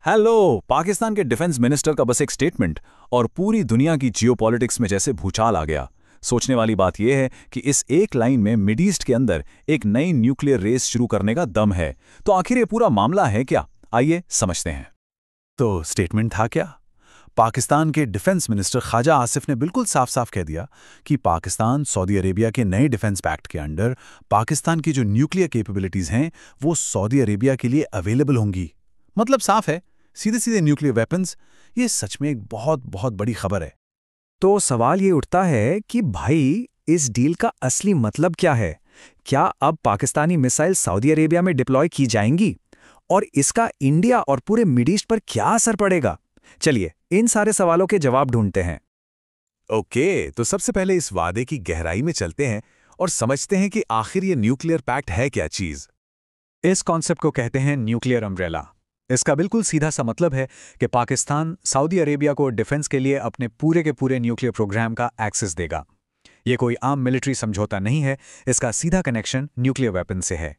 Hello. Pakistan के defence minister का बस एक स्टेटमेंट और पूरी दुनिया की जियोपॉलिटिक्स में जैसे भूचाल आ गया। सोचने वाली बात यह है कि इस एक लाइन में मिड ईस्ट के अंदर एक नई न्यूक्लियर रेस शुरू करने का दम है। तो आखिर ये पूरा मामला है क्या? आइए समझते हैं। तो स्टेटमेंट था क्या? पाकिस्तान के डिफेंस मिनिस्टर ख्वाजा आसिफ ने बिल्कुल साफ साफ कह दिया कि पाकिस्तान सऊदी अरेबिया के नए डिफेंस पैक्ट के अंडर पाकिस्तान की जो न्यूक्लियर कैपेबिलिटीज हैं वो सऊदी अरेबिया के लिए अवेलेबल होंगी। मतलब साफ है, सीधे सीधे न्यूक्लियर वेपन्स। ये सच में एक बहुत बहुत बड़ी खबर है। तो सवाल ये उठता है कि भाई इस डील का असली मतलब क्या है? क्या अब पाकिस्तानी मिसाइल सऊदी अरेबिया में डिप्लॉय की जाएंगी? और इसका इंडिया और पूरे मिड ईस्ट पर क्या असर पड़ेगा? चलिए इन सारे सवालों के जवाब ढूंढते हैं। ओके, तो सबसे पहले इस वादे की गहराई में चलते हैं और समझते हैं कि आखिर ये न्यूक्लियर पैक्ट है क्या चीज। इस कॉन्सेप्ट को कहते हैं न्यूक्लियर अम्ब्रेला। इसका बिल्कुल सीधा सा मतलब है कि पाकिस्तान सऊदी अरेबिया को डिफेंस के लिए अपने पूरे के पूरे न्यूक्लियर प्रोग्राम का एक्सेस देगा। ये कोई आम मिलिट्री समझौता नहीं है, इसका सीधा कनेक्शन न्यूक्लियर वेपन से है।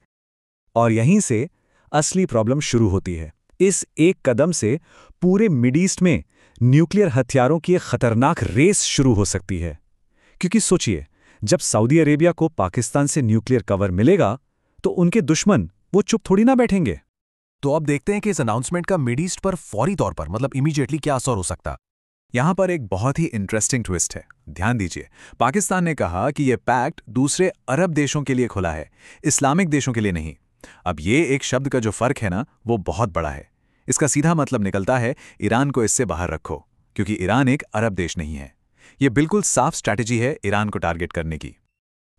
और यहीं से असली प्रॉब्लम शुरू होती है। इस एक कदम से पूरे मिड ईस्ट में न्यूक्लियर हथियारों की एक खतरनाक रेस शुरू हो सकती है। क्योंकि सोचिए, जब सऊदी अरेबिया को पाकिस्तान से न्यूक्लियर कवर मिलेगा तो उनके दुश्मन वो चुप थोड़ी ना बैठेंगे। तो अब देखते हैं कि इस अनाउंसमेंट का मिड ईस्ट पर फौरी तौर पर मतलब इमीडिएटली क्या असर हो सकता। यहां पर एक बहुत ही इंटरेस्टिंग ट्विस्ट है। ध्यान दीजिए, पाकिस्तान ने कहा कि यह पैक्ट दूसरे अरब देशों के लिए खुला है, इस्लामिक देशों के लिए नहीं। अब ये एक शब्द का जो फर्क है ना, वो बहुत बड़ा है। इसका सीधा मतलब निकलता है ईरान को इससे बाहर रखो, क्योंकि ईरान एक अरब देश नहीं है। ये बिल्कुल साफ स्ट्रैटेजी है ईरान को टारगेट करने की।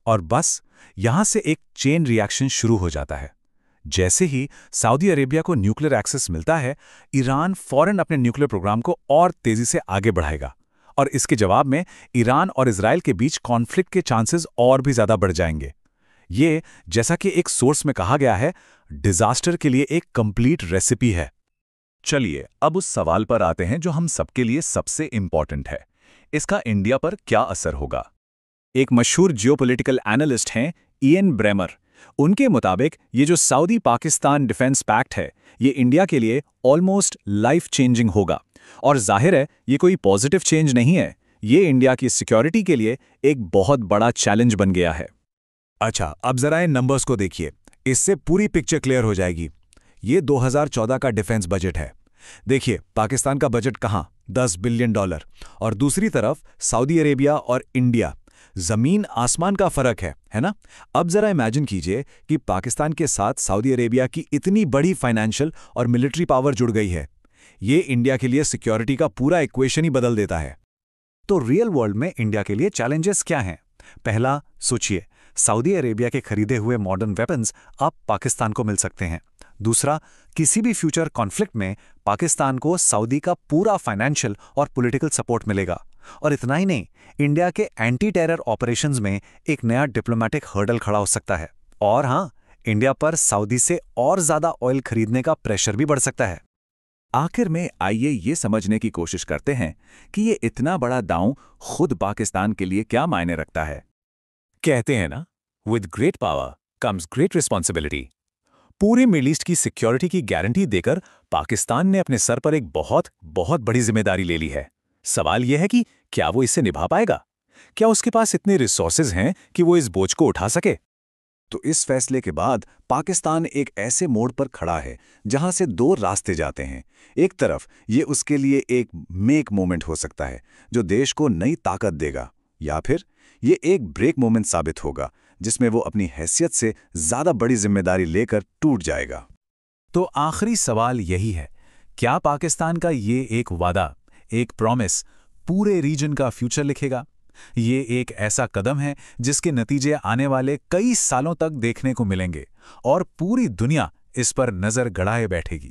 और बस यहां से एक चेन रिएक्शन शुरू हो जाता है। जैसे ही सऊदी अरेबिया को न्यूक्लियर एक्सेस मिलता है, ईरान फौरन अपने न्यूक्लियर प्रोग्राम को और तेजी से आगे बढ़ाएगा। और इसके जवाब में ईरान और इजराइल के बीच कॉन्फ्लिक्ट के चांसेस और भी ज्यादा बढ़ जाएंगे। ये, जैसा कि एक सोर्स में कहा गया है, डिजास्टर के लिए एक कंप्लीट रेसिपी है। चलिए अब उस सवाल पर आते हैं जो हम सबके लिए सबसे इंपॉर्टेंट है। इसका इंडिया पर क्या असर होगा? एक मशहूर जियोपॉलिटिकल एनालिस्ट हैं इयन ब्रेमर। उनके मुताबिक ये जो सऊदी पाकिस्तान डिफेंस पैक्ट है, ये इंडिया के लिए ऑलमोस्ट लाइफ चेंजिंग होगा। और जाहिर है ये कोई पॉजिटिव चेंज नहीं है, ये इंडिया की सिक्योरिटी के लिए एक बहुत बड़ा चैलेंज बन गया है। अच्छा, अब जरा इन नंबर्स को देखिए, इससे पूरी पिक्चर क्लियर हो जाएगी। ये 2014 का डिफेंस बजट है। देखिए पाकिस्तान का बजट कहाँ, $10 बिलियन, और दूसरी तरफ सऊदी अरेबिया और इंडिया, जमीन आसमान का फर्क है ना? अब जरा इमेजिन कीजिए कि पाकिस्तान के साथ सऊदी अरेबिया की इतनी बड़ी फाइनेंशियल और मिलिट्री पावर जुड़ गई है। ये इंडिया के लिए सिक्योरिटी का पूरा इक्वेशन ही बदल देता है। तो रियल वर्ल्ड में इंडिया के लिए चैलेंजेस क्या हैं? पहला, सोचिए, सऊदी अरेबिया के खरीदे हुए मॉडर्न वेपन्स अब पाकिस्तान को मिल सकते हैं। दूसरा, किसी भी फ्यूचर कॉन्फ्लिक्ट में पाकिस्तान को सऊदी का पूरा फाइनेंशियल और पॉलिटिकल सपोर्ट मिलेगा। और इतना ही नहीं, इंडिया के एंटी टेरर ऑपरेशंस में एक नया डिप्लोमेटिक हर्डल खड़ा हो सकता है। और हाँ, इंडिया पर सऊदी से और ज्यादा ऑयल खरीदने का प्रेशर भी बढ़ सकता है। आखिर में आइए ये समझने की कोशिश करते हैं कि ये इतना बड़ा दांव खुद पाकिस्तान के लिए क्या मायने रखता है। कहते हैं ना, with great power comes great responsibility. पूरे मिड ईस्ट की सिक्योरिटी की गारंटी देकर पाकिस्तान ने अपने सर पर एक बहुत बहुत बड़ी जिम्मेदारी ले ली है। सवाल यह है कि क्या वो इसे निभा पाएगा? क्या उसके पास इतने रिसोर्सेज हैं कि वो इस बोझ को उठा सके? तो इस फैसले के बाद पाकिस्तान एक ऐसे मोड़ पर खड़ा है जहां से दो रास्ते जाते हैं। एक तरफ ये उसके लिए एक मेक मोमेंट हो सकता है जो देश को नई ताकत देगा, या फिर ये एक ब्रेक मोमेंट साबित होगा जिसमें वो अपनी हैसियत से ज्यादा बड़ी जिम्मेदारी लेकर टूट जाएगा। तो आखिरी सवाल यही है, क्या पाकिस्तान का ये एक वादा, एक प्रॉमिस पूरे रीजन का फ्यूचर लिखेगा? ये एक ऐसा कदम है जिसके नतीजे आने वाले कई सालों तक देखने को मिलेंगे और पूरी दुनिया इस पर नजर गड़ाए बैठेगी।